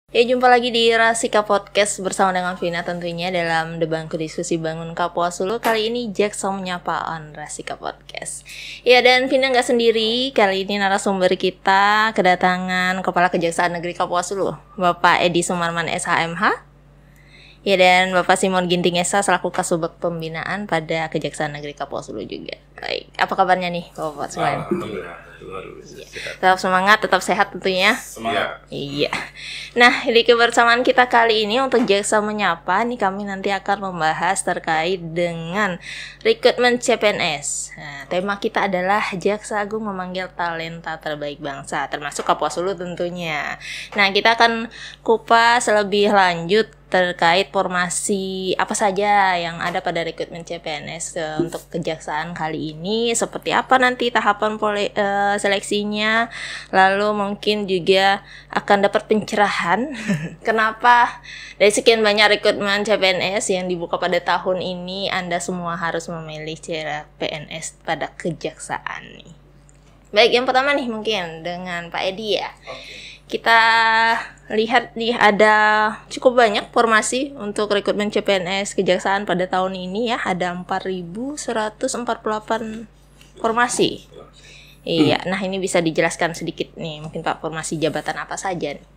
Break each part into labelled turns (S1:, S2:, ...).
S1: Ya, jumpa lagi di Rasika Podcast bersama dengan Vina tentunya dalam Debangku Diskusi Bangun Kapuasulu. Kali ini Jaksa menyapa on Rasika Podcast. Ya, dan Vina nggak sendiri. Kali ini narasumber kita kedatangan Kepala Kejaksaan Negeri Kapuasulu, Bapak Edi Sumarman SHMH. Ya, dan Bapak Simon Ginting Esa selaku Kasubag Pembinaan pada Kejaksaan Negeri Kapuasulu juga. Baik, apa kabarnya nih Bapak Simon? Tetap semangat, tetap sehat tentunya.
S2: Semangat.
S1: Iya. Nah, di kebersamaan kita kali ini untuk Jaksa Menyapa nih, kami nanti akan membahas terkait dengan rekrutmen CPNS. Nah, tema kita adalah Jaksa Agung memanggil talenta terbaik bangsa, termasuk Kapuasulu tentunya. Nah, kita akan kupas lebih lanjut terkait formasi apa saja yang ada pada rekrutmen CPNS untuk kejaksaan kali ini, seperti apa nanti tahapan seleksinya, lalu mungkin juga akan dapat pencerahan kenapa dari sekian banyak rekrutmen CPNS yang dibuka pada tahun ini Anda semua harus memilih CPNS pada kejaksaan nih. Baik, yang pertama nih mungkin dengan Pak Edi ya. Kita lihat nih ada cukup banyak formasi untuk rekrutmen CPNS kejaksaan pada tahun ini ya. Ada 4.148 formasi. Iya, nah ini bisa dijelaskan sedikit nih mungkin Pak, formasi jabatan apa saja nih?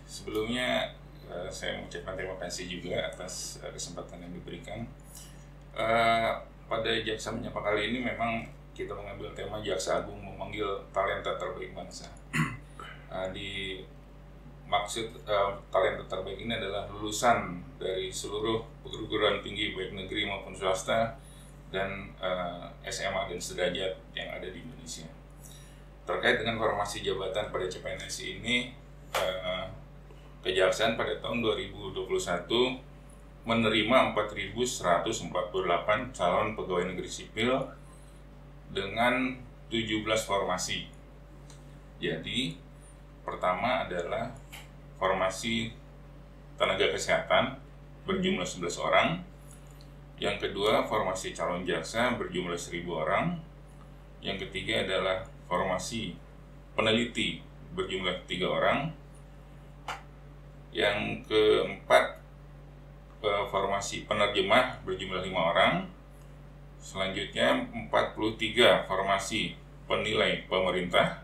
S2: Sebelumnya saya mengucapkan terima kasih juga atas kesempatan yang diberikan. Pada Jaksa Menyapa kali ini memang kita mengambil tema Jaksa Agung memanggil talenta terbaik bangsa. Maksud talenta terbaik ini adalah lulusan dari seluruh perguruan tinggi baik negeri maupun swasta dan SMA dan sederajat yang ada di Indonesia. Terkait dengan formasi jabatan pada CPNS ini, Kejaksaan pada tahun 2021 menerima 4.148 calon pegawai negeri sipil dengan 17 formasi. Jadi pertama adalah formasi tenaga kesehatan berjumlah 11 orang. Yang kedua, formasi calon jaksa berjumlah 1.000 orang. Yang ketiga adalah formasi peneliti berjumlah 3 orang. Yang keempat, formasi penerjemah berjumlah 5 orang. Selanjutnya 43 formasi penilai pemerintah.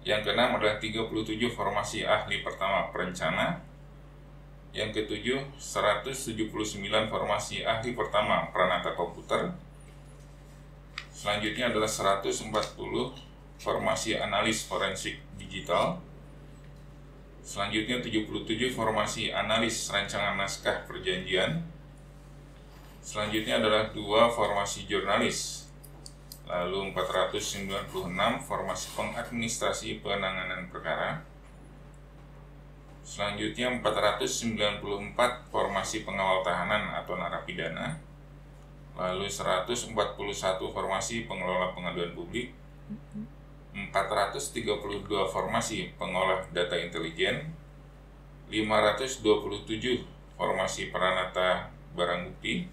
S2: Yang keenam adalah 37 formasi ahli pertama perencana. Yang ketujuh 179 formasi ahli pertama peranata komputer. Selanjutnya adalah 140 formasi analis forensik digital. Selanjutnya 77 formasi analis rancangan naskah perjanjian. Selanjutnya adalah 2 formasi jurnalis. Lalu 496 formasi pengadministrasi penanganan perkara. Selanjutnya 494 formasi pengawal tahanan atau narapidana. Lalu 141 formasi pengelola pengaduan publik. 432 formasi pengolah data intelijen. 527 formasi peranata barang bukti.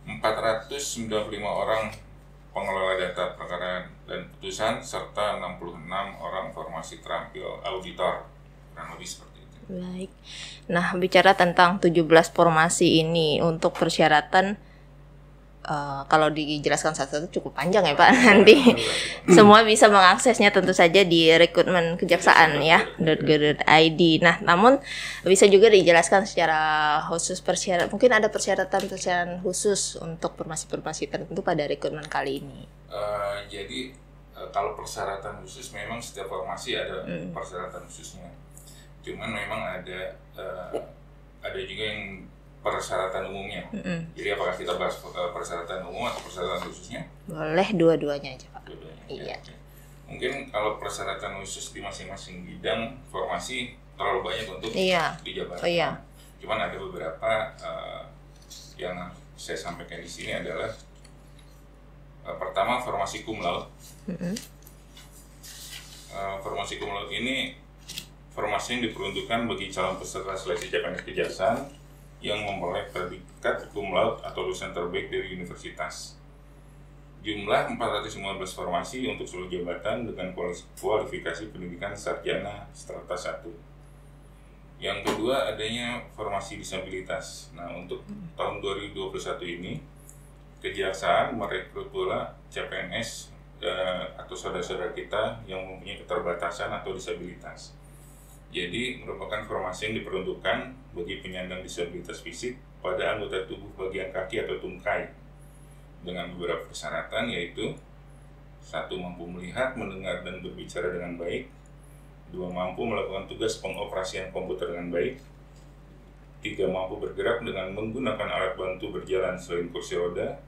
S2: 495 orang pengelola data perkara dan putusan, serta 66 orang formasi terampil auditor, kurang lebih seperti itu.
S1: Baik. Nah, bicara tentang 17 formasi ini untuk persyaratan, kalau dijelaskan satu-satu cukup panjang ya Pak. Nanti semua bisa mengaksesnya tentu saja di rekrutmen kejaksaan ya .go.id. Nah, namun bisa juga dijelaskan secara khusus persyaratan. Mungkin ada persyaratan khusus untuk formasi-formasi tertentu pada rekrutmen kali ini.
S2: Jadi kalau persyaratan khusus memang setiap formasi ada persyaratan khususnya. Cuman memang ada juga yang persyaratan umumnya. Jadi apakah kita bahas persyaratan umum atau persyaratan khususnya?
S1: Boleh dua-duanya aja Pak.
S2: Dua-duanya.
S1: Iya.
S2: Ya. Mungkin kalau persyaratan khusus di masing-masing bidang formasi terlalu banyak untuk dijabarkan.
S1: Oh, iya.
S2: Cuman ada beberapa yang saya sampaikan di sini adalah pertama formasi cum laude. Formasi cum laude ini formasi yang diperuntukkan bagi calon peserta seleksi CPNS kejaksaan yang memperoleh predikat cum laude atau lulusan terbaik dari universitas. Jumlah 415 formasi untuk seluruh jabatan dengan kualifikasi pendidikan sarjana strata 1. Yang kedua, adanya formasi disabilitas. Nah, untuk tahun 2021 ini, Kejaksaan merekrut pula CPNS atau saudara-saudara kita yang mempunyai keterbatasan atau disabilitas. Jadi, merupakan formasi yang diperuntukkan bagi penyandang disabilitas fisik pada anggota tubuh bagian kaki atau tungkai dengan beberapa persyaratan, yaitu 1. Mampu melihat, mendengar, dan berbicara dengan baik. 2. Mampu melakukan tugas pengoperasian komputer dengan baik. 3. Mampu bergerak dengan menggunakan alat bantu berjalan selain kursi roda.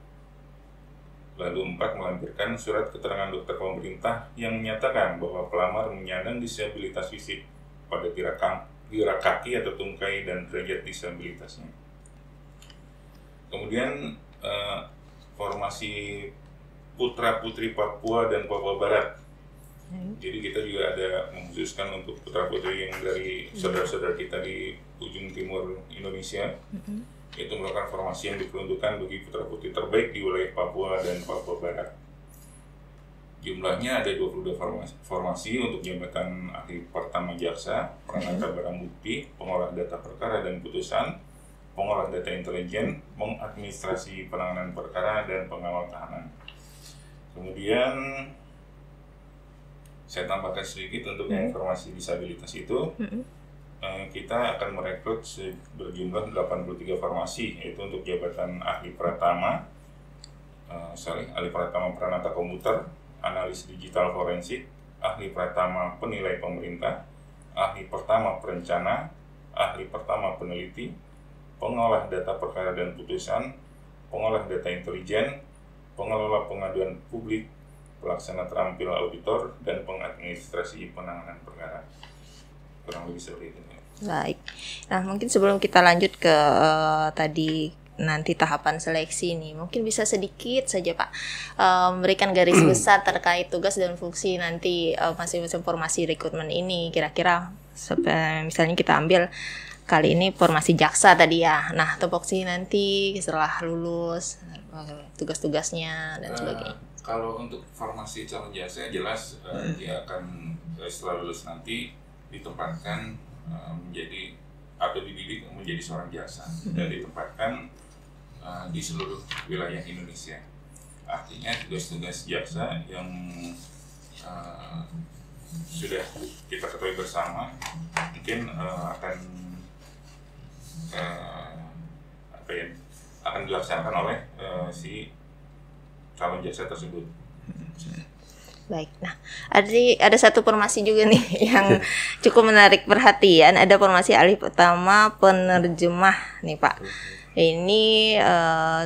S2: Lalu 4. Melampirkan surat keterangan dokter pemerintah yang menyatakan bahwa pelamar menyandang disabilitas fisik pada gerak kaki atau tungkai dan derajat disabilitasnya. Kemudian formasi putra-putri Papua dan Papua Barat. Jadi kita juga ada mengkhususkan untuk putra-putri yang dari saudara-saudara kita di ujung timur Indonesia. Itu merupakan formasi yang diperuntukkan bagi putra-putri terbaik di wilayah Papua dan Papua Barat. Jumlahnya ada 22 formasi untuk jabatan ahli pertama jaksa, peranata barang bukti, pengolah data perkara dan putusan, pengolah data intelijen, mengadministrasi penanganan perkara, dan pengawal tahanan. Kemudian saya tambahkan sedikit untuk informasi disabilitas itu, kita akan merekrut berjumlah 83 formasi, yaitu untuk jabatan ahli pratama, ahli pratama peranata komputer, analis digital forensik, ahli pratama penilai pemerintah, ahli pertama perencana, ahli pertama peneliti, pengolah data perkara dan putusan, pengolah data intelijen, pengelola pengaduan publik, pelaksana terampil auditor, dan pengadministrasi penanganan perkara. Kurang lebih seperti itu.
S1: Baik. Nah, mungkin sebelum kita lanjut ke tadi nanti tahapan seleksi nih, mungkin bisa sedikit saja Pak memberikan garis besar terkait tugas dan fungsi nanti masing-masing formasi rekrutmen ini. Kira-kira misalnya kita ambil kali ini formasi jaksa tadi ya. Nah, tupoksi nanti setelah lulus, tugas-tugasnya dan sebagainya.
S2: Kalau untuk formasi calon jaksa jelas dia akan setelah lulus nanti ditempatkan menjadi atau dididik menjadi seorang jaksa dan ditempatkan di seluruh wilayah Indonesia. Artinya tugas-tugas jaksa yang sudah kita ketahui bersama mungkin akan dilaksanakan oleh si calon jaksa tersebut.
S1: Baik, nah ada satu formasi juga nih yang cukup menarik perhatian. Ada formasi ahli pertama penerjemah nih Pak. Ini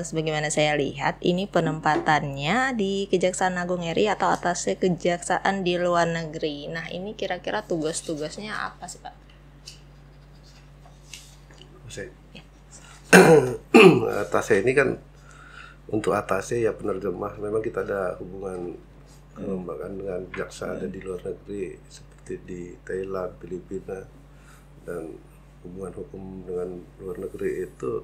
S1: sebagaimana saya lihat ini penempatannya di Kejaksaan Agung RI atau atasnya kejaksaan di luar negeri. Nah ini kira-kira tugas-tugasnya apa sih Pak?
S3: Atasnya ini kan untuk atasnya ya penerjemah. Memang kita ada hubungan kelembagaan dengan jaksa ada di luar negeri seperti di Thailand, Filipina, dan hubungan hukum dengan luar negeri itu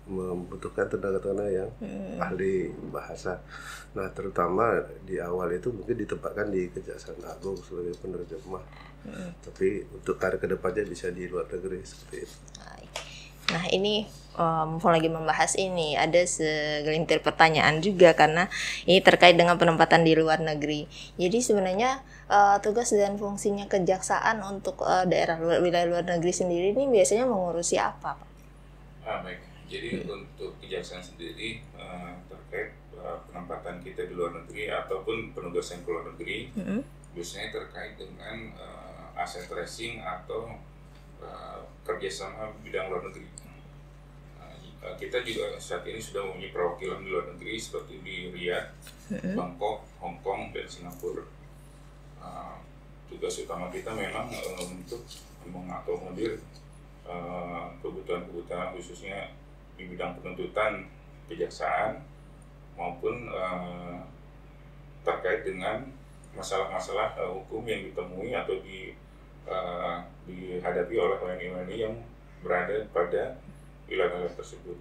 S3: membutuhkan tenaga-tenaga yang ahli bahasa. Nah, terutama di awal itu mungkin ditempatkan di Kejaksaan Agung sebagai penerjemah. Tapi untuk karir kedepannya bisa di luar negeri seperti itu.
S1: Nah ini mumpung lagi membahas ini ada segelintir pertanyaan juga karena ini terkait dengan penempatan di luar negeri. Jadi sebenarnya tugas dan fungsinya kejaksaan untuk wilayah luar negeri sendiri ini biasanya mengurusi apa Pak?
S2: Baik, jadi untuk kejaksaan sendiri terkait penempatan kita di luar negeri ataupun penugasan ke luar negeri biasanya terkait dengan aset tracing atau kerjasama bidang luar negeri. Kita juga saat ini sudah mempunyai perwakilan di luar negeri seperti di Riyadh, Bangkok, Hong Kong, dan Singapura. Tugas utama kita memang untuk mengakomodir kebutuhan-kebutuhan khususnya di bidang penuntutan kejaksaan maupun terkait dengan masalah-masalah hukum yang ditemui atau dihadapi oleh WNI yang berada pada wilayah tersebut.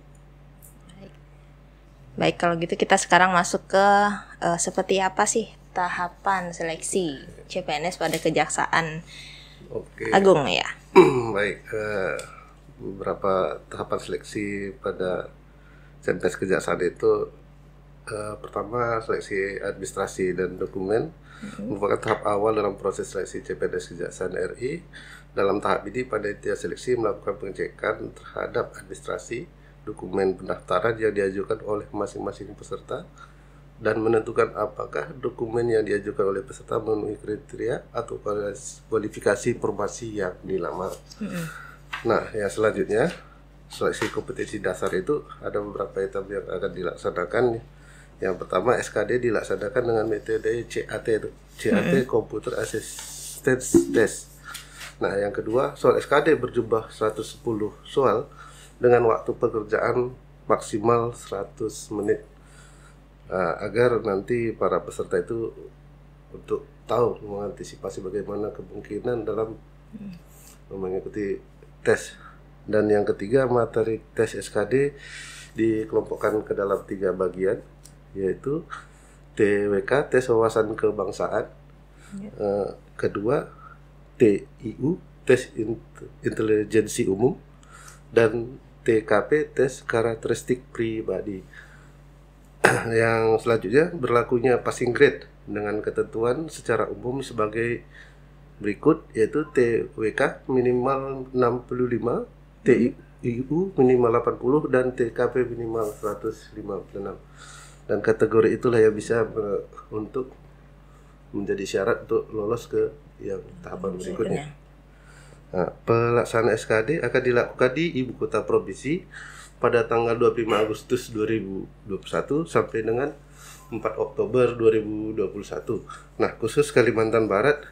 S1: Baik, kalau gitu kita sekarang masuk ke seperti apa sih tahapan seleksi CPNS pada Kejaksaan
S3: Oke.
S1: Agung ya.
S3: Baik, beberapa tahapan seleksi pada CPNS Kejaksaan itu pertama seleksi administrasi dan dokumen merupakan tahap awal dalam proses seleksi CPNS Kejaksaan RI. Dalam tahap ini panitia seleksi melakukan pengecekan terhadap administrasi dokumen pendaftaran yang diajukan oleh masing-masing peserta dan menentukan apakah dokumen yang diajukan oleh peserta memenuhi kriteria atau kualifikasi formasi yang dilamar. Nah, yang selanjutnya seleksi kompetensi dasar itu ada beberapa etap yang akan dilaksanakan. Yang pertama SKD dilaksanakan dengan metode CAT itu. CAT Computer Assistance Test. Nah, yang kedua soal SKD berjumlah 110 soal dengan waktu pekerjaan maksimal 100 menit. Agar nanti para peserta itu untuk tahu mengantisipasi bagaimana kemungkinan dalam mengikuti tes. Dan yang ketiga materi tes SKD dikelompokkan ke dalam 3 bagian, yaitu TWK tes wawasan kebangsaan, kedua TIU tes intelijensi umum, dan TKP tes karakteristik pribadi. Yang selanjutnya berlakunya passing grade dengan ketentuan secara umum sebagai berikut, yaitu TWK minimal 65, TIU minimal 80, dan TKP minimal 156. Dan kategori itulah yang bisa untuk menjadi syarat untuk lolos ke yang tahapan berikutnya. Nah, pelaksanaan SKD akan dilakukan di Ibu Kota Provinsi pada tanggal 25 Agustus 2021 sampai dengan 4 Oktober 2021. Nah, khusus Kalimantan Barat,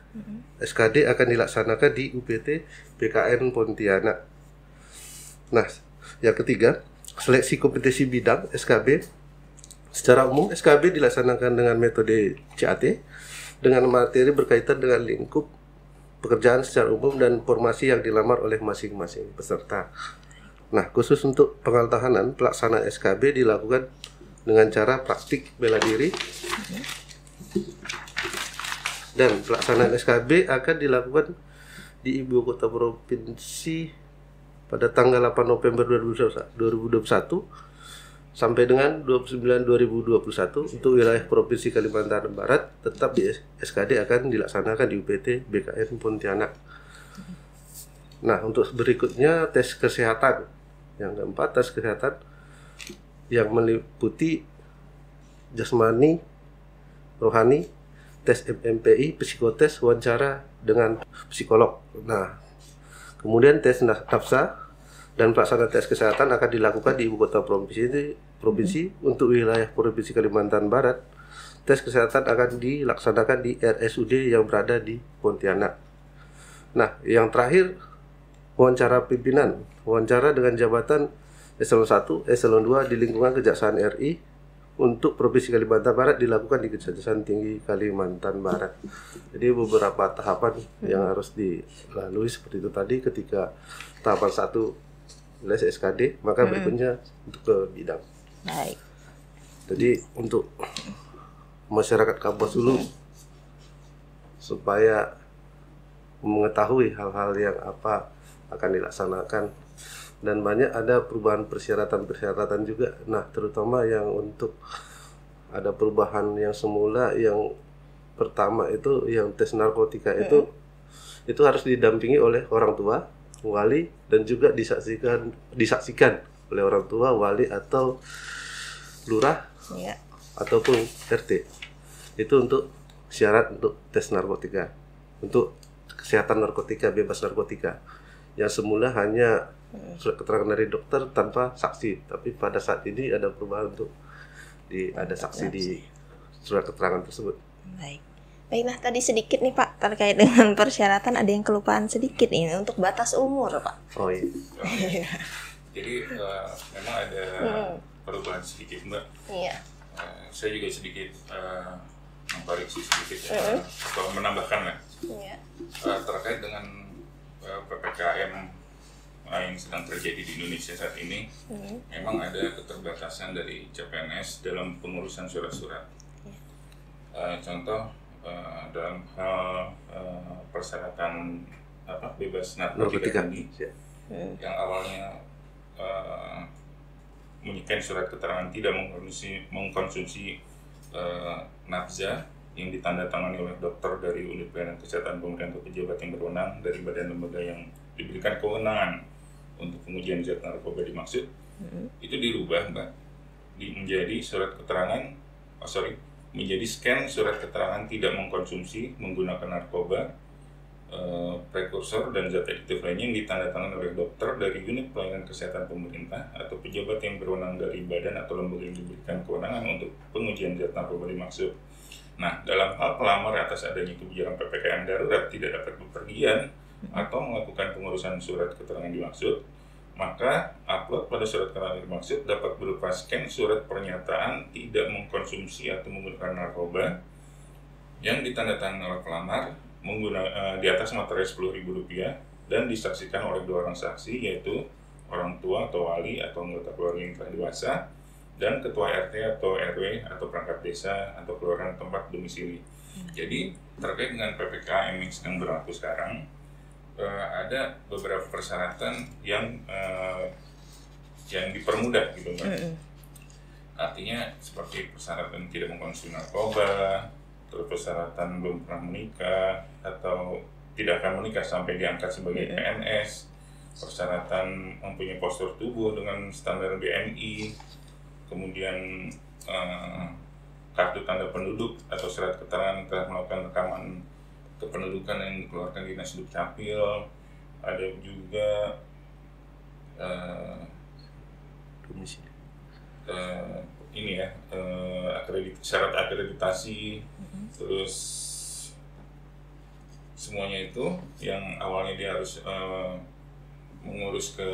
S3: SKD akan dilaksanakan di UPT PKN Pontianak. Nah, yang ketiga, seleksi kompetensi bidang SKB. Secara umum, SKB dilaksanakan dengan metode CAT dengan materi berkaitan dengan lingkup pekerjaan secara umum dan formasi yang dilamar oleh masing-masing peserta. Nah, khusus untuk pengawal tahanan, pelaksanaan SKB dilakukan dengan cara praktik bela diri. Dan pelaksanaan SKB akan dilakukan di Ibu Kota Provinsi pada tanggal 8 November 2021 sampai dengan 29 2021. Untuk wilayah Provinsi Kalimantan Barat tetap di SKD akan dilaksanakan di UPT BKN Pontianak. Nah, untuk berikutnya tes kesehatan. Yang keempat, tes kesehatan yang meliputi jasmani, rohani, tes MMPI, psikotes, wawancara dengan psikolog. Nah, kemudian tes nafsa dan pelaksanaan tes kesehatan akan dilakukan di Ibu Kota Provinsi. Untuk wilayah Provinsi Kalimantan Barat, tes kesehatan akan dilaksanakan di RSUD yang berada di Pontianak. Nah, yang terakhir, wawancara pimpinan. Wawancara dengan jabatan Eselon 1, Eselon 2 di lingkungan Kejaksaan RI untuk Provinsi Kalimantan Barat dilakukan di Kejaksaan Tinggi Kalimantan Barat. Jadi beberapa tahapan yang harus dilalui seperti itu tadi ketika tahapan 1 les SKD, maka berikutnya untuk ke bidang.
S1: Baik.
S3: Jadi untuk masyarakat Kapuas Hulu supaya mengetahui hal-hal yang apa akan dilaksanakan, dan banyak ada perubahan persyaratan juga. Nah, terutama yang untuk ada perubahan yang semula, yang pertama itu yang tes narkotika itu harus didampingi oleh orang tua, wali, dan juga disaksikan oleh orang tua, wali, atau lurah ataupun RT. Itu untuk syarat untuk tes narkotika, untuk kesehatan narkotika, bebas narkotika, yang semula hanya surat keterangan dari dokter tanpa saksi, tapi pada saat ini ada perubahan untuk ada saksi di surat keterangan tersebut.
S1: Baik. Nah tadi sedikit nih Pak terkait dengan persyaratan, ada yang kelupaan sedikit ini untuk batas umur Pak.
S3: Oh iya.
S2: Jadi memang ada perubahan sedikit Mbak.
S1: Iya.
S2: Saya juga sedikit mengkoreksi sedikit atau menambahkan lah terkait dengan PPKM yang sedang terjadi di Indonesia saat ini, memang ada keterbatasan dari CPNS dalam pengurusan surat-surat. Contoh dalam hal persyaratan bebas narkotika tadi, yang awalnya menyiapkan surat keterangan tidak mengkonsumsi nafza yang ditandatangani oleh dokter dari unit pelayanan kesehatan pemerintah atau pejabat yang berwenang dari badan lembaga yang diberikan kewenangan untuk pengujian zat narkoba dimaksud, itu dirubah Mbak menjadi surat keterangan menjadi scan surat keterangan tidak mengkonsumsi menggunakan narkoba, prekursor dan zat adiktif lainnya yang ditandatangani oleh dokter dari unit pelayanan kesehatan pemerintah atau pejabat yang berwenang dari badan atau lembaga yang diberikan kewenangan untuk pengujian zat narkoba dimaksud. Nah, dalam hal pelamar atas adanya kebijakan PPKM darurat tidak dapat bepergian atau melakukan pengurusan surat keterangan dimaksud, maka upload pada surat keterangan dimaksud dapat berupa scan surat pernyataan tidak mengkonsumsi atau menggunakan narkoba yang ditandatangani oleh pelamar di atas materai Rp10.000 dan disaksikan oleh 2 orang saksi, yaitu orang tua atau wali atau anggota keluarga yang telah dewasa dan ketua RT atau RW atau perangkat desa atau kelurahan tempat domisili. Jadi terkait dengan PPKM yang sedang berlaku sekarang, ada beberapa persyaratan yang dipermudah gitu Mbak. Artinya seperti persyaratan tidak mengkonsumsi narkoba, terus persyaratan belum pernah menikah atau tidak akan menikah sampai diangkat sebagai PNS, persyaratan mempunyai postur tubuh dengan standar BMI, kemudian kartu tanda penduduk atau surat keterangan telah melakukan rekaman kependudukan yang dikeluarkan Dinas Dukcapil, ada juga syarat akreditasi, terus semuanya itu yang awalnya dia harus mengurus ke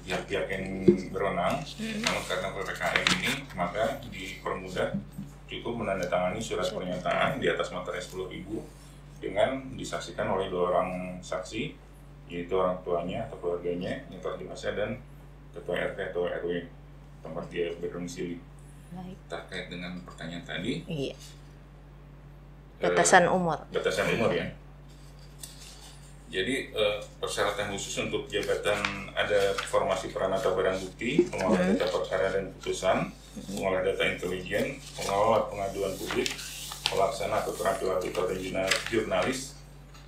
S2: pihak-pihak yang berwenang, namun karena PPKM ini maka dipermudah, cukup menandatangani surat pernyataan di atas materai Rp10.000 dengan disaksikan oleh 2 orang saksi, yaitu orang tuanya atau keluarganya yang telah dewasa dan ketua RT atau RW tempat dia berdomisili. Terkait dengan pertanyaan tadi,
S1: batasan umur
S2: ya. Jadi persyaratan khusus untuk jabatan ada formasi peran atau barang bukti, pengolah data perkara dan putusan, pengolah data intelijen, pengolah pengaduan publik, pelaksana atau terampil auditor dan jurnalis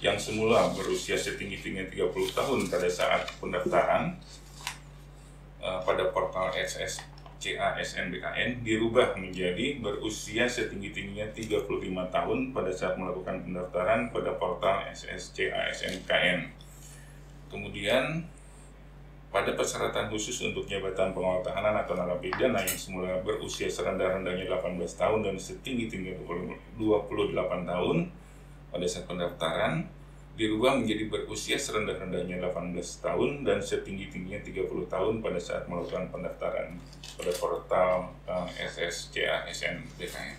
S2: yang semula berusia setinggi-tingginya 30 tahun pada saat pendaftaran pada portal SSCA-SNBKN dirubah menjadi berusia setinggi-tingginya 35 tahun pada saat melakukan pendaftaran pada portal SSCA-SNBKN. Kemudian pada persyaratan khusus untuk jabatan pengawal tahanan atau narapidana yang semula berusia serendah-rendahnya 18 tahun dan setinggi-tingginya 28 tahun pada saat pendaftaran dirubah menjadi berusia serendah-rendahnya 18 tahun dan setinggi-tingginya 30 tahun pada saat melakukan pendaftaran pada portal SSCA-SNBKN.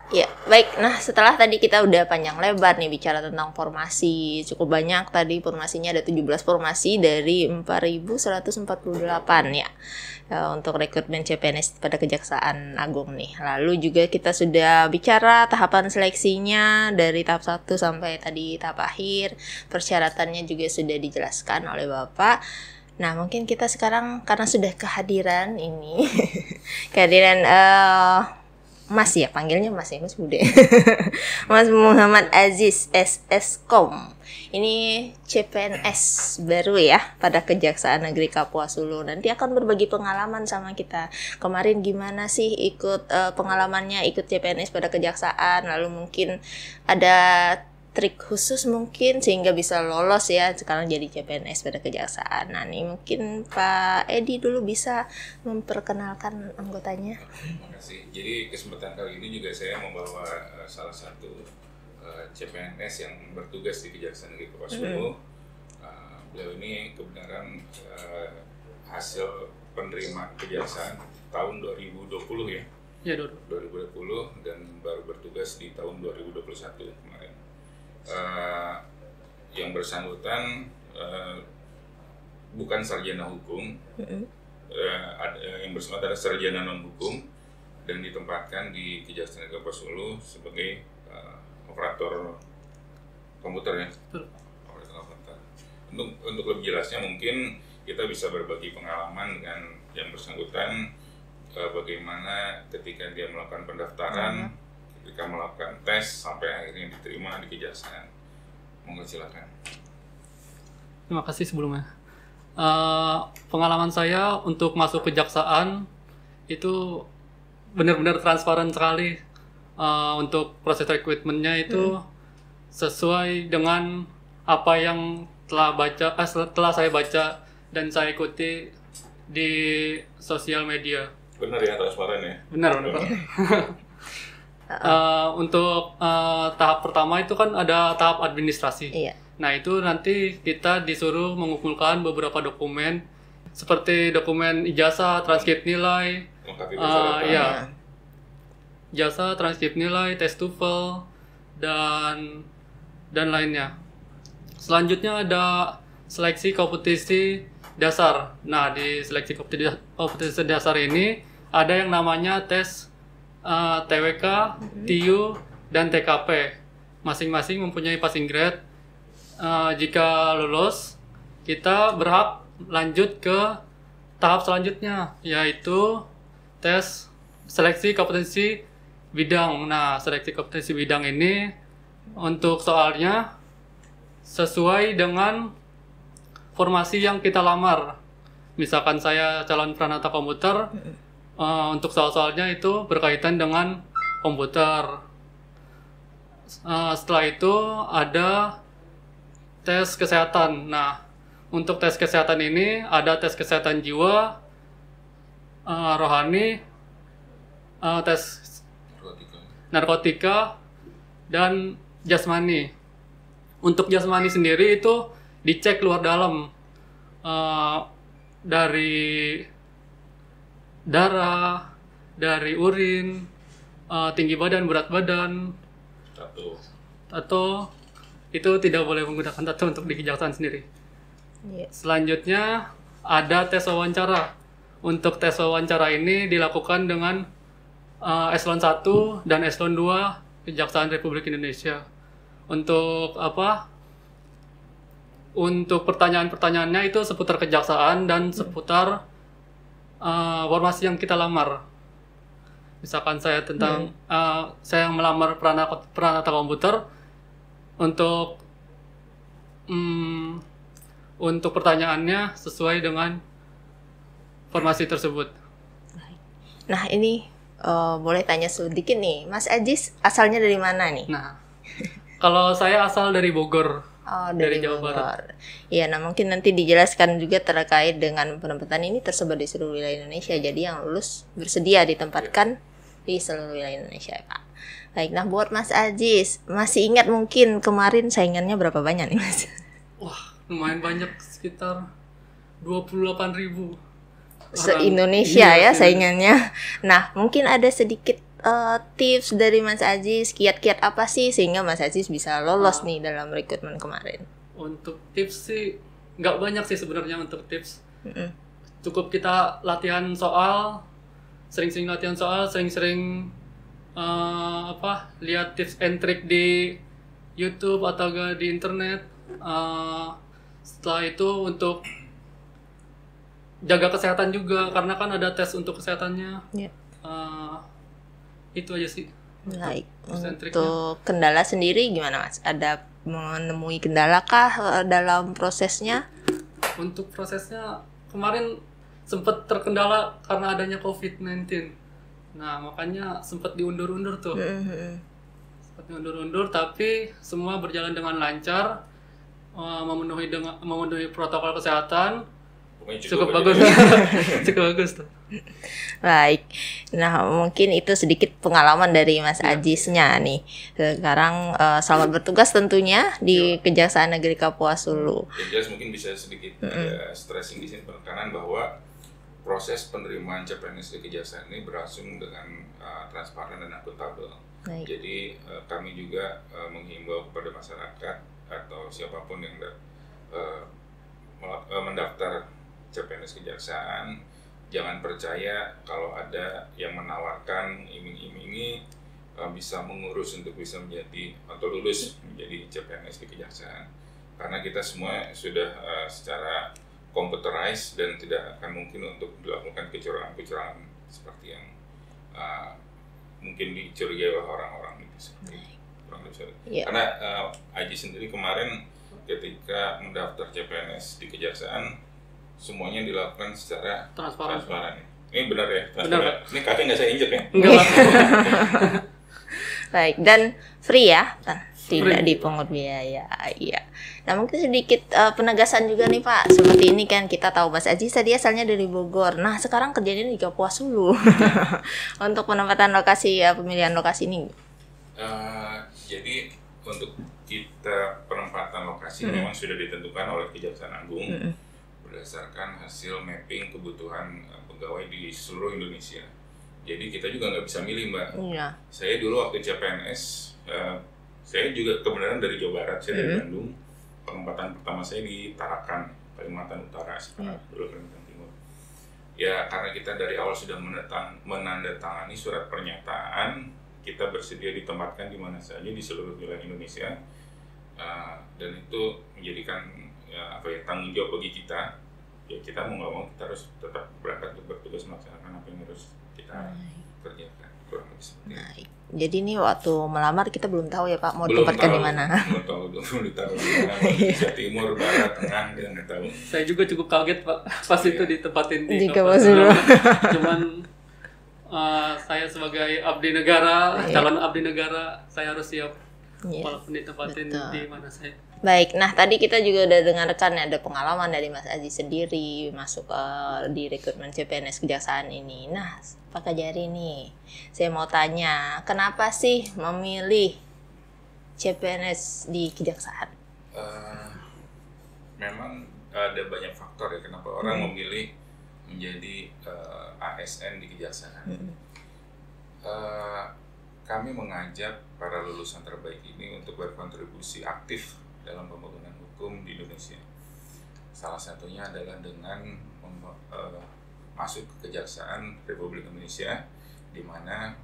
S1: Ya, baik. Nah, setelah tadi kita udah panjang lebar nih bicara tentang formasi, cukup banyak tadi formasinya, ada 17 formasi dari 4.148 ya. Untuk rekrutmen CPNS pada Kejaksaan Agung nih. Lalu juga kita sudah bicara tahapan seleksinya dari tahap 1 sampai tadi tahap akhir. Persyaratannya juga sudah dijelaskan oleh Bapak. Nah, mungkin kita sekarang karena sudah kehadiran ini kehadiran Mas ya, panggilnya Mas ya, Mas Bude. Mas Muhammad Aziz SSkom. Ini CPNS baru ya pada Kejaksaan Negeri Kapuas Hulu. Nanti akan berbagi pengalaman sama kita. Kemarin gimana sih ikut pengalamannya ikut CPNS pada Kejaksaan, lalu mungkin ada trik khusus mungkin sehingga bisa lolos ya sekarang jadi CPNS pada Kejaksaan. Nah, ini mungkin Pak Edi dulu bisa memperkenalkan anggotanya.
S2: Terima kasih. Jadi kesempatan kali ini juga saya membawa salah satu CPNS yang bertugas di Kejaksaan Negeri Kapuas Hulu. Beliau ini kebenaran hasil penerimaan kejaksaan tahun 2020 ya. Ya, 2020 dan baru bertugas di tahun 2021 kemarin. Yang bersangkutan bukan sarjana hukum, yang bersangkutan adalah sarjana non hukum dan ditempatkan di Kejaksaan Negeri Solo sebagai operator komputer ya. Operator komputer. Untuk lebih jelasnya mungkin kita bisa berbagi pengalaman dengan yang bersangkutan, bagaimana ketika dia melakukan pendaftaran, ketika melakukan tes sampai akhirnya diterima di kejaksaan. Monggo silakan.
S4: Terima kasih sebelumnya. Pengalaman saya untuk masuk kejaksaan itu benar-benar transparan sekali. Untuk proses rekrutmennya itu sesuai dengan apa yang telah saya baca dan saya ikuti di sosial media.
S2: Benar ya, transparan ya?
S4: Benar. Untuk tahap pertama itu kan ada tahap administrasi.
S1: Iya.
S4: Nah itu nanti kita disuruh mengumpulkan beberapa dokumen seperti dokumen ijazah, transkrip nilai,
S2: Iya.
S4: ijazah, transkrip nilai, tes TOEFL dan lainnya. Selanjutnya ada seleksi kompetisi dasar. Nah di seleksi kompetisi dasar ini ada yang namanya tes TWK, TIU, dan TKP. Masing-masing mempunyai passing grade. Jika lulus, kita berhak lanjut ke tahap selanjutnya, yaitu tes seleksi kompetensi bidang. Nah, seleksi kompetensi bidang ini untuk soalnya sesuai dengan formasi yang kita lamar. Misalkan saya calon peranata komputer, untuk soal-soalnya itu berkaitan dengan komputer. Setelah itu ada tes kesehatan. Nah, untuk tes kesehatan ini ada tes kesehatan jiwa, rohani, tes narkotika, dan jasmani. Untuk jasmani sendiri itu dicek luar dalam, dari darah, dari urin, tinggi badan, berat badan, tato. Itu tidak boleh menggunakan tato untuk di kejaksaan sendiri. Selanjutnya ada tes wawancara. Untuk tes wawancara ini dilakukan dengan eselon 1 dan eselon 2 Kejaksaan Republik Indonesia. Untuk Untuk pertanyaan-pertanyaannya itu seputar kejaksaan dan seputar formasi yang kita lamar. Misalkan saya saya melamar peranata komputer, untuk pertanyaannya sesuai dengan formasi tersebut.
S1: Nah ini boleh tanya sedikit nih, Mas Ajis asalnya dari mana nih?
S4: Nah, kalau saya asal dari Bogor.
S1: Oh, dari Jawa Barat. Iya, nah mungkin nanti dijelaskan juga terkait dengan penempatan ini tersebar di seluruh wilayah Indonesia. Jadi yang lulus bersedia ditempatkan di seluruh wilayah Indonesia, Pak. Baik, nah buat Mas Ajis, masih ingat mungkin kemarin saingannya berapa banyak nih, Mas?
S4: Wah, lumayan banyak, sekitar 28.000.
S1: Se-Indonesia ya saingannya. Nah, mungkin ada sedikit tips dari Mas Ajis, kiat-kiat apa sih sehingga Mas Ajis bisa lolos nih dalam rekrutmen kemarin?
S4: Untuk tips sih nggak banyak sih sebenarnya untuk tips. Cukup kita latihan soal, sering-sering latihan soal, sering-sering lihat tips and trick di YouTube atau di internet. Setelah itu untuk jaga kesehatan juga karena kan ada tes untuk kesehatannya. Itu aja sih.
S1: Baik. Untuk kendala sendiri gimana, Mas? Ada menemui kendala kah dalam prosesnya?
S4: Untuk prosesnya kemarin sempat terkendala karena adanya COVID-19. Nah, makanya sempat diundur-undur tuh. Sempat diundur-undur, tapi semua berjalan dengan lancar, memenuhi protokol kesehatan. Cukup bagus. Cukup bagus tuh.
S1: Baik. Nah, mungkin itu sedikit pengalaman dari Mas Ajisnya nih. Sekarang selamat bertugas tentunya di Kejaksaan Negeri Kapuas Hulu.
S2: Jelas mungkin bisa sedikit stressing di sini penekanan bahwa proses penerimaan CPNS di Kejaksaan ini berlangsung dengan transparan dan akuntabel. Jadi kami juga menghimbau kepada masyarakat atau siapapun yang mendaftar CPNS Kejaksaan, jangan percaya kalau ada yang menawarkan iming-imingi bisa mengurus untuk bisa menjadi atau lulus menjadi CPNS di Kejaksaan, karena kita semua sudah secara computerized dan tidak akan mungkin untuk dilakukan kecurangan-kecurangan seperti yang mungkin dicurigai oleh orang-orang itu seperti kurang lebih. Karena Aji sendiri kemarin ketika mendaftar CPNS di Kejaksaan semuanya dilakukan secara transparan. Ini benar ya?
S4: Benar.
S2: Ini kakek nggak saya injek ya?
S4: Enggak.
S1: Baik, dan free ya, tidak dipungut biaya. Iya. Nah, mungkin sedikit penegasan juga nih Pak. Seperti ini kan kita tahu Mas Aji tadi asalnya dari Bogor. Nah, sekarang kerjanya di Kapuasulu. Untuk penempatan lokasi pemilihan lokasi ini.
S2: Jadi untuk kita penempatan lokasi memang sudah ditentukan oleh Kejaksaan Agung berdasarkan hasil mapping kebutuhan pegawai di seluruh Indonesia. Jadi kita juga nggak bisa milih Mbak.
S1: Iya.
S2: Saya dulu waktu CPNS, saya juga kebenaran dari Jawa Barat, saya dari Bandung. Penempatan pertama saya di Tarakan, Kalimantan Utara, sekarang dulu Kalimantan Timur. Ya karena kita dari awal sudah menandatangani surat pernyataan, kita bersedia ditempatkan di mana saja di seluruh wilayah Indonesia, dan itu menjadikan tanggung jawab bagi kita. Ya kita mau nggak mau kita harus tetap berangkat untuk bertugas melaksanakan apa yang harus kita kerjakan. Kurang lebih seperti itu.
S1: Jadi ini waktu melamar kita belum tahu ya Pak mau ditempatkan di mana.
S2: Belum tahu ditaruh di mana. Bisa timur, barat, tengah kita nggak tahu.
S4: Saya juga cukup kaget Pak pas itu ditempatin di
S1: Kapuasulu.
S4: Cuman saya sebagai abdi negara, calon abdi negara, saya harus siap walaupun ditempatin di mana saya.
S1: Baik, nah tadi kita juga udah dengarkan ada pengalaman dari Mas Aji sendiri masuk di rekrutmen CPNS Kejaksaan ini. Nah, Pak Kajari nih, saya mau tanya, kenapa sih memilih CPNS di Kejaksaan?
S2: Memang ada banyak faktor ya kenapa orang memilih menjadi ASN di Kejaksaan. Kami mengajak para lulusan terbaik ini untuk berkontribusi aktif dalam pembangunan hukum di Indonesia. Salah satunya adalah dengan masuk ke Kejaksaan Republik Indonesia, di mana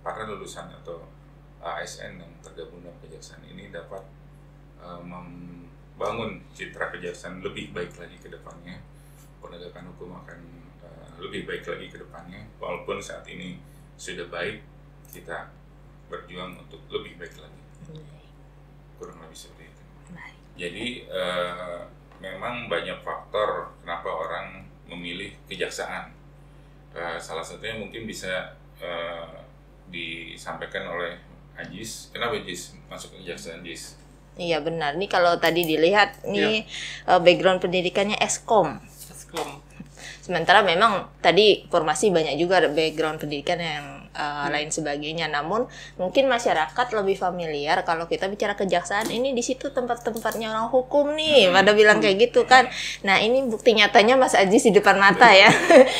S2: para lulusan atau ASN yang tergabung dalam Kejaksaan ini dapat membangun citra Kejaksaan lebih baik lagi ke depannya. Penegakan hukum akan lebih baik lagi ke depannya, walaupun saat ini sudah baik, kita berjuang untuk lebih baik lagi. Kurang lebih seperti itu. Jadi memang banyak faktor kenapa orang memilih kejaksaan. Salah satunya mungkin bisa disampaikan oleh Ajis. Kenapa Ajis masuk ke kejaksaan, Ajis?
S1: Iya benar. Nih kalau tadi dilihat nih background pendidikannya Eskom. Sementara memang tadi informasi banyak juga background pendidikan yang lain sebagainya. Namun mungkin masyarakat lebih familiar kalau kita bicara kejaksaan ini di situ tempat-tempatnya orang hukum nih. Pada bilang kayak gitu kan. Nah ini bukti nyatanya Mas Aji di depan mata ya.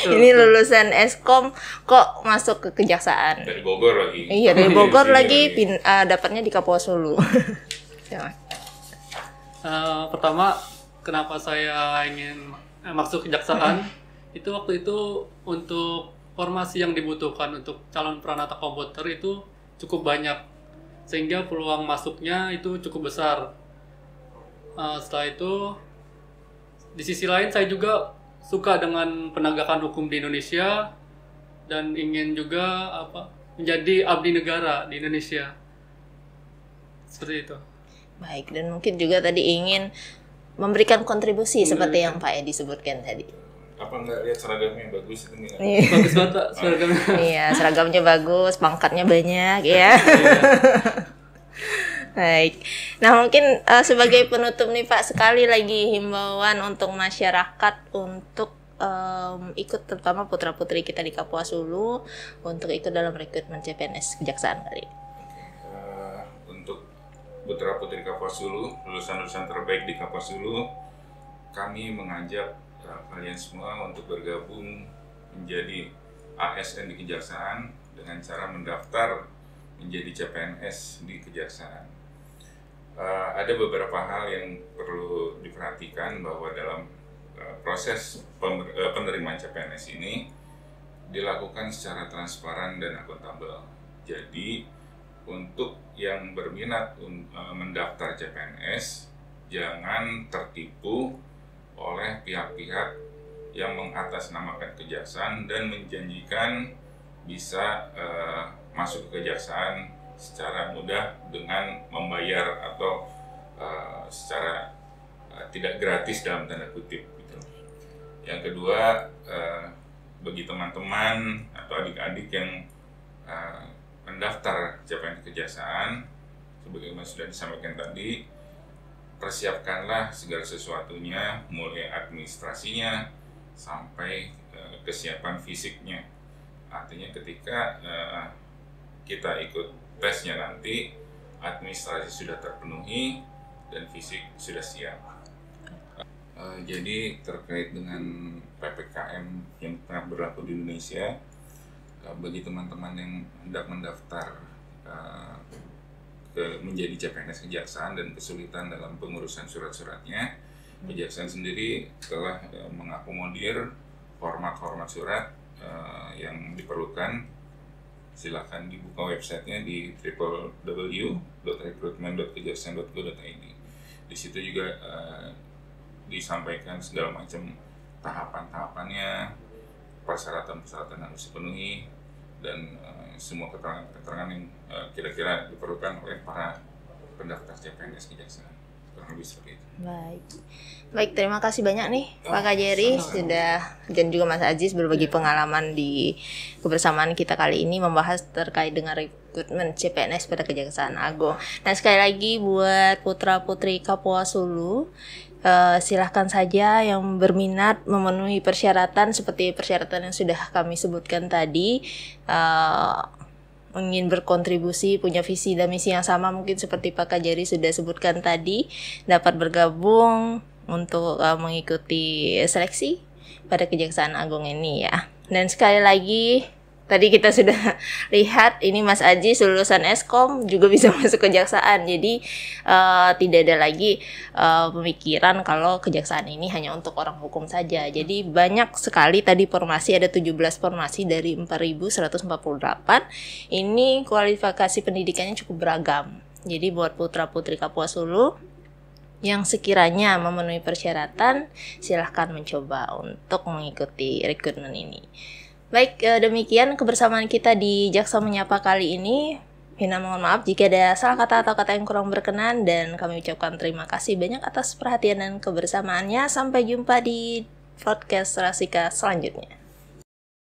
S1: Ini lulusan Eskom kok masuk ke kejaksaan.
S2: Dari Bogor lagi.
S1: Iya dari Bogor lagi dapatnya di Kapuasulu.
S4: Pertama kenapa saya ingin masuk kejaksaan itu waktu itu untuk formasi yang dibutuhkan untuk calon peranata komputer itu cukup banyak sehingga peluang masuknya itu cukup besar. Setelah itu di sisi lain saya juga suka dengan penegakan hukum di Indonesia dan ingin juga menjadi abdi negara di Indonesia. Seperti itu.
S1: Baik, dan mungkin juga tadi ingin memberikan kontribusi seperti yang Pak Edi sebutkan tadi.
S2: Apa enggak lihat seragamnya bagus itu enggak?
S4: Bagus banget Pak seragamnya.
S1: Iya, seragamnya bagus, pangkatnya banyak ya. Baik. Nah, mungkin sebagai penutup nih Pak, sekali lagi himbauan untuk masyarakat untuk ikut, terutama putra-putri kita di Kapuasulu untuk ikut dalam rekrutmen CPNS Kejaksaan kali ini.
S2: Untuk putra-putri Kapuasulu, lulusan-lulusan terbaik di Kapuasulu, kami mengajak kalian semua untuk bergabung menjadi ASN di Kejaksaan dengan cara mendaftar menjadi CPNS di Kejaksaan. ada beberapa hal yang perlu diperhatikan bahwa dalam proses penerimaan CPNS ini dilakukan secara transparan dan akuntabel. Jadi untuk yang berminat mendaftar CPNS, jangan tertipu oleh pihak-pihak yang mengatasnamakan kejaksaan dan menjanjikan bisa masuk ke kejaksaan secara mudah dengan membayar atau secara tidak gratis dalam tanda kutip gitu. Yang kedua, bagi teman-teman atau adik-adik yang mendaftar CPNS kejaksaan, sebagaimana sudah disampaikan tadi, persiapkanlah segala sesuatunya, mulai administrasinya sampai kesiapan fisiknya. Artinya ketika kita ikut tesnya nanti, administrasi sudah terpenuhi dan fisik sudah siap. Jadi terkait dengan PPKM yang pernah berlaku di Indonesia, bagi teman-teman yang hendak mendaftar menjadi CPNS kejaksaan dan kesulitan dalam pengurusan surat-suratnya, kejaksaan sendiri telah mengakomodir format-format surat yang diperlukan. Silakan dibuka websitenya di www.recruitment.kejaksaan.go.id. Di situ juga disampaikan segala macam tahapan-tahapannya, persyaratan-persyaratan yang harus dipenuhi, dan semua keterangan-keterangan yang kira-kira diperlukan oleh para pendaftar CPNS kejaksaan. Kurang lebih seperti itu.
S1: Baik, terima kasih banyak nih Pak Kajari sudah, dan juga Mas Aziz berbagi pengalaman di kebersamaan kita kali ini membahas terkait dengan rekrutmen CPNS pada Kejaksaan Agung. Dan sekali lagi buat putra-putri Kapuas Hulu, silahkan saja yang berminat memenuhi persyaratan seperti persyaratan yang sudah kami sebutkan tadi, ingin berkontribusi, punya visi dan misi yang sama mungkin seperti Pak Kajari sudah sebutkan tadi, dapat bergabung untuk mengikuti seleksi pada Kejaksaan Agung ini ya. Dan sekali lagi tadi kita sudah lihat ini Mas Aziz lulusan Eskom juga bisa masuk kejaksaan. Jadi tidak ada lagi pemikiran kalau kejaksaan ini hanya untuk orang hukum saja. Jadi banyak sekali tadi formasi, ada 17 formasi dari 4.148. Ini kualifikasi pendidikannya cukup beragam. Jadi buat putra-putri Kapuas Hulu yang sekiranya memenuhi persyaratan, silahkan mencoba untuk mengikuti rekrutmen ini. Baik, demikian kebersamaan kita di Jaksa Menyapa kali ini. Hina mohon maaf jika ada salah kata atau kata yang kurang berkenan, dan kami ucapkan terima kasih banyak atas perhatian dan kebersamaannya. Sampai jumpa di podcast Rasika selanjutnya.